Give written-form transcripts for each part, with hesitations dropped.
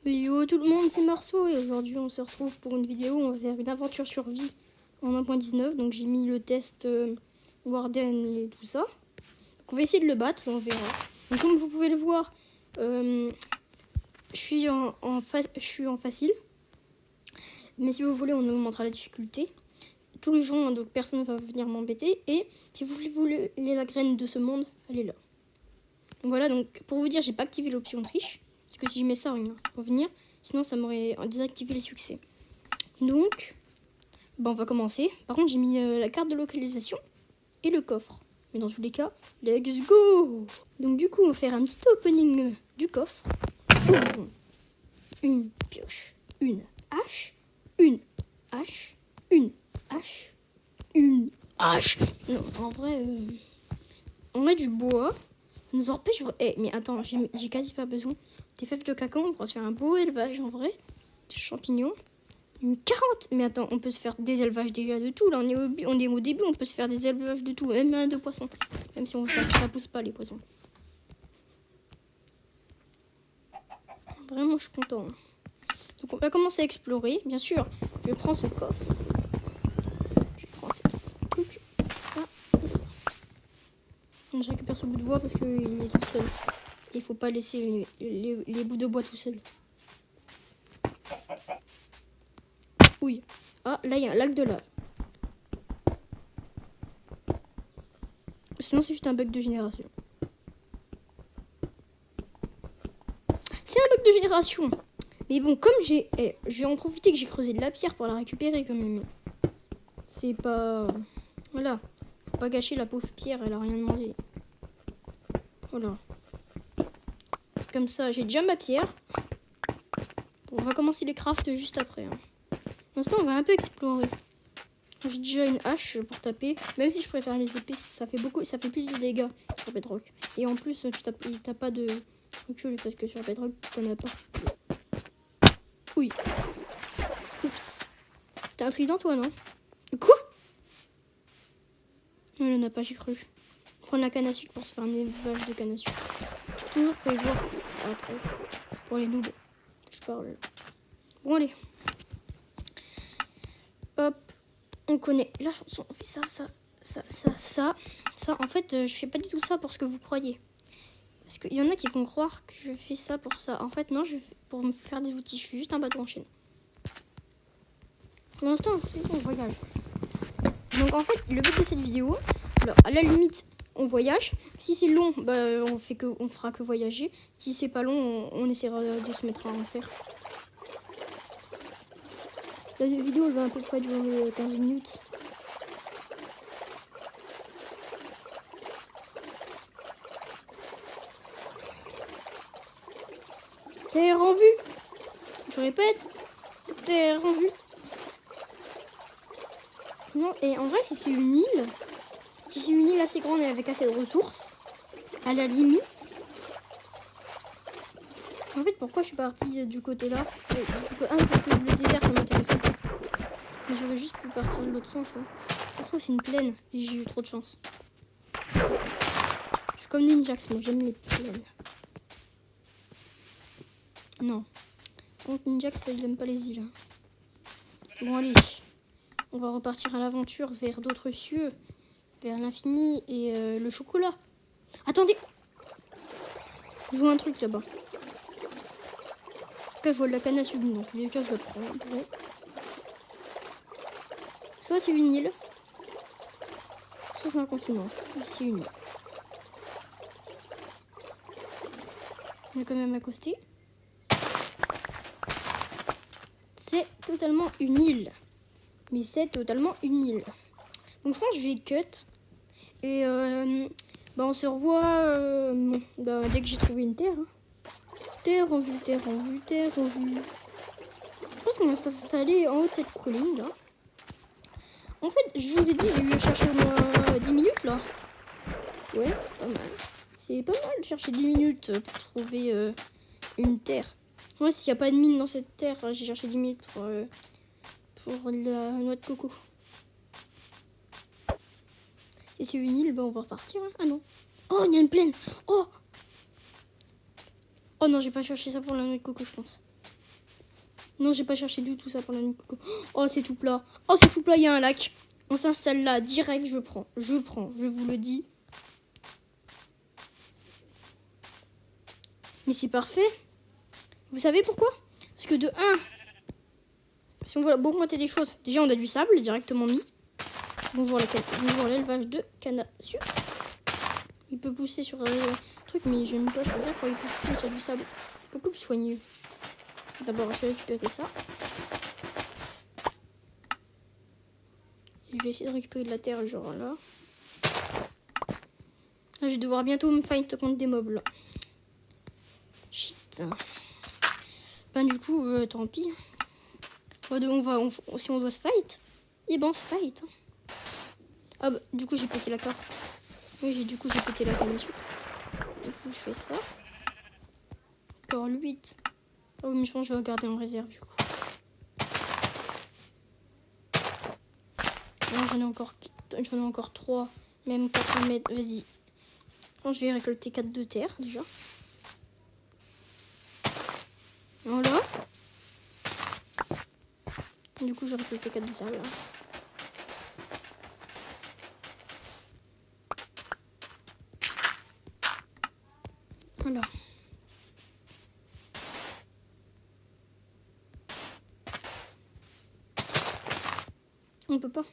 Yo tout le monde, c'est Marceau et aujourd'hui on se retrouve pour une vidéo où on va faire une aventure survie en 1.19. Donc j'ai mis le test Warden et tout ça. Donc on va essayer de le battre et on verra. Donc comme vous pouvez le voir, je suis en facile. Mais si vous voulez, on augmentera la difficulté. Tous les gens, donc personne ne va venir m'embêter. Et si vous voulez la graine de ce monde, elle est là. Donc voilà, donc pour vous dire, j'ai pas activé l'option triche. Parce que si je mets ça, rien pour venir. Sinon, ça m'aurait désactivé les succès. Donc, on va commencer. Par contre, j'ai mis la carte de localisation et le coffre. Mais dans tous les cas, let's go! Donc du coup, on va faire un petit opening du coffre. Une pioche, une hache, une hache, une hache, une hache. Non, en vrai, on met du bois. Ça nous empêche... mais attends, j'ai quasi pas besoin. Des fèves de cacao, on pourra se faire un beau élevage en vrai. Des champignons. Une 40. Mais attends, on peut se faire des élevages déjà de tout. Là, on est au début, on peut se faire des élevages de tout. Même de poissons. Même si ça pousse pas les poissons. Vraiment, je suis content. Donc, on va commencer à explorer. Bien sûr, je prends ce coffre. Je prends cette truc. Ça et ça. Je récupère ce bout de bois parce qu'il est tout seul. Il faut pas laisser les bouts de bois tout seuls. Oui. Ah, là, il y a un lac de lave. Sinon, c'est juste un bug de génération. C'est un bug de génération. Mais bon, comme je vais en profiter que j'ai creusé de la pierre pour la récupérer quand même. C'est pas... Voilà. Faut pas gâcher la pauvre pierre, elle a rien demandé. Voilà. Comme ça, j'ai déjà ma pierre. Bon, on va commencer les crafts juste après. Pour l'instant, on va un peu explorer. J'ai déjà une hache pour taper. Même si je préfère les épées, ça fait plus de dégâts sur Bedrock. Et en plus, t'as pas de recul parce que sur Bedrock, t'en as pas. Oui. Oups. T'as un trident, toi, non? Quoi? Non, il en a pas, j'ai cru. Prendre la canne à sucre pour se faire un élevage de canne à sucre. Toujours prévoir après. Pour les noobs. Je parle. Bon, allez. Hop. On connaît la chanson. On fait ça. Ça, en fait, je fais pas du tout ça pour ce que vous croyez. Parce qu'il y en a qui vont croire que je fais ça pour ça. En fait, non, pour me faire des outils. Je fais juste un bateau en chaîne. Pour l'instant, je vous ai dit, on voyage. Donc, en fait, le but de cette vidéo, alors, à la limite, on voyage. Si c'est long, on fera que voyager. Si c'est pas long, on essaiera de se mettre à en faire. La vidéo, elle va à peu près durer 15 minutes. Terre en vue. Je répète, terre en vue. Non, et en vrai, si c'est une île assez grande et avec assez de ressources, à la limite. En fait, pourquoi je suis partie du côté là? Parce que le désert, ça m'intéressait pas. Mais j'aurais juste pu partir de l'autre sens. Hein. Ça se trouve, c'est une plaine et j'ai eu trop de chance. Je suis comme Ninjax, moi, j'aime les plaines. Non. Contre Ninjax, il n'aime pas les îles. Bon, allez. On va repartir à l'aventure vers d'autres cieux, vers l'infini et le chocolat. Attendez! Je vois un truc là-bas. En tout cas, je vois de la canne à sucre, dans tous les cas, je la prendrai. Soit c'est une île, soit c'est un continent. C'est une île. On est quand même accosté. C'est totalement une île. Mais c'est totalement une île. Donc je pense que je vais cut. Et on se revoit dès que j'ai trouvé une terre. Hein. Terre en vue, terre en vue, terre en vue. Je pense qu'on va s'installer en haut de cette colline là. En fait, je vous ai dit, j'ai eu chercher au moins 10 minutes là. Ouais, pas mal. C'est pas mal de chercher 10 minutes pour trouver une terre. Moi, s'il n'y a pas de mine dans cette terre, j'ai cherché 10 minutes pour la noix de coco. Si c'est une île, on va repartir. Hein. Ah non. Oh, il y a une plaine. Oh non, j'ai pas cherché ça pour la noix de coco, je pense. Non, j'ai pas cherché du tout ça pour la nuit coco. Oh, c'est tout plat. Oh, c'est tout plat, il y a un lac. On s'installe là, direct, je prends, je vous le dis. Mais c'est parfait. Vous savez pourquoi? Parce que de 1, si on veut augmenter des choses, déjà on a du sable directement mis. Bonjour l'élevage de canne à sucre. Il peut pousser sur un truc, mais j'aime pas, je préfère quand il pousse sur du sable. Beaucoup plus soigneux. D'abord, je vais récupérer ça. Et je vais essayer de récupérer de la terre, genre là. Là, je vais devoir bientôt me fight contre des mobs là. Shit. Ben du coup, tant pis. Si on doit se fight, et ben on se fight. Ah bah, du coup j'ai pété la carte. Oui, j'ai pété la canne à sucre. Du coup je fais ça. Encore 8. Ah oui, mais je pense que je vais garder en réserve du coup. Non, j'en ai encore 3. Même 4 mètres. Vas-y. Non, je vais récolter 4 de terre déjà. Voilà. Du coup, j'ai récolté 4 de sable. Là. Voilà. On peut pas.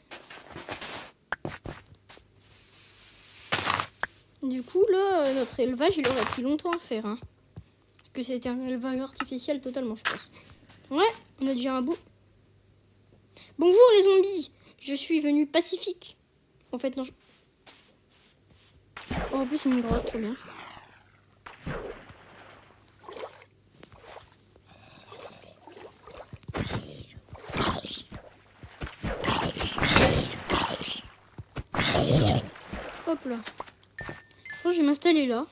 Du coup, là, notre élevage, il aurait pris longtemps à faire. Hein. Parce que c'était un élevage artificiel totalement, je pense. Ouais, on a déjà un beau. Bonjour les zombies. Je suis venu pacifique. En fait, non. Oh, en plus, c'est une grotte, trop bien. Hop là. Je crois que je vais m'installer là.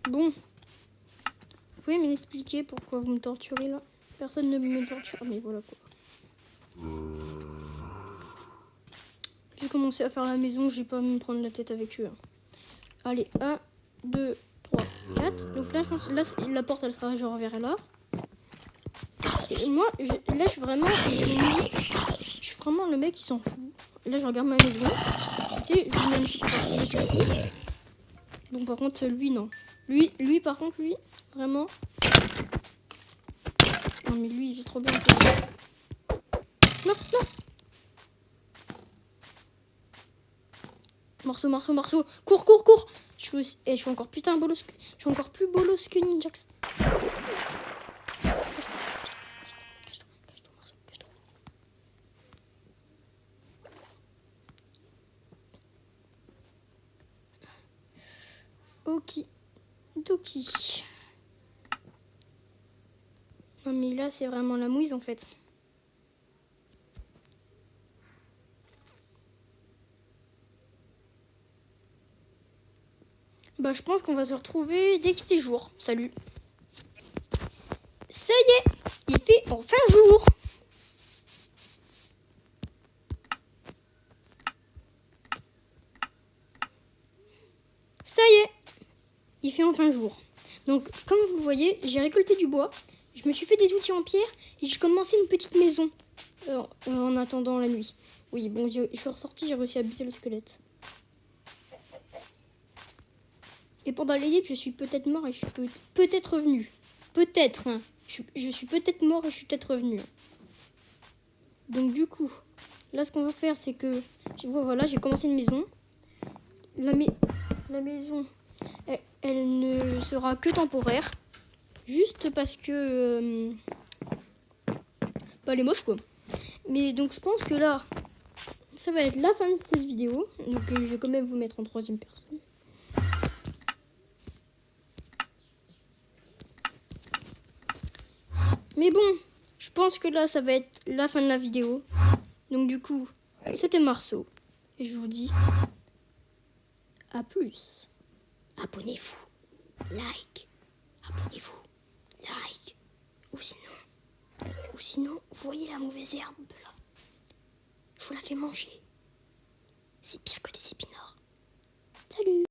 Bon. Vous pouvez m'expliquer pourquoi vous me torturez là? Personne ne me torture, mais voilà quoi. J'ai commencé à faire la maison, je vais pas me prendre la tête avec eux. Allez, 1, 2, 3, 4. Donc là, je pense là, la porte, elle sera genre vers là. Moi, là, je suis vraiment... Je suis vraiment le mec qui s'en fout. Là, je regarde ma maison. Tu sais, je lui mets un petit peu par-ci que je peux. Bon, par contre, lui, non. Lui, par contre, lui, vraiment... Non, mais lui, il vit trop bien. Non, non. Morceau. Cours. Je suis encore putain bolos. Je suis encore plus bolos que Ninjax. Cache-toi. Ok. Doki. Non, mais là, c'est vraiment la mouise, en fait. Bah, je pense qu'on va se retrouver dès qu'il est jour. Salut. Ça y est, il fait enfin jour. Ça y est, il fait enfin jour. Donc, comme vous le voyez, j'ai récolté du bois. Je me suis fait des outils en pierre et j'ai commencé une petite maison en attendant la nuit. Oui, bon, je suis ressorti, j'ai réussi à buter le squelette. Et pendant les livres, je suis peut-être mort et je suis peut-être revenu. Peut-être, hein. Je suis peut-être mort et je suis peut-être revenu. Donc du coup, là ce qu'on va faire, c'est que... Voilà, j'ai commencé une maison. La maison, elle ne sera que temporaire. Juste parce que... bah, elle est moche, quoi. Mais donc je pense que là, ça va être la fin de cette vidéo. Donc je vais quand même vous mettre en 3e personne. Mais bon, je pense que là, ça va être la fin de la vidéo. Donc du coup, c'était Marceau. Et je vous dis à plus. Abonnez-vous. Like. Abonnez-vous. Like. Ou sinon, vous voyez la mauvaise herbe là. Je vous la fais manger. C'est pire que des épinards. Salut.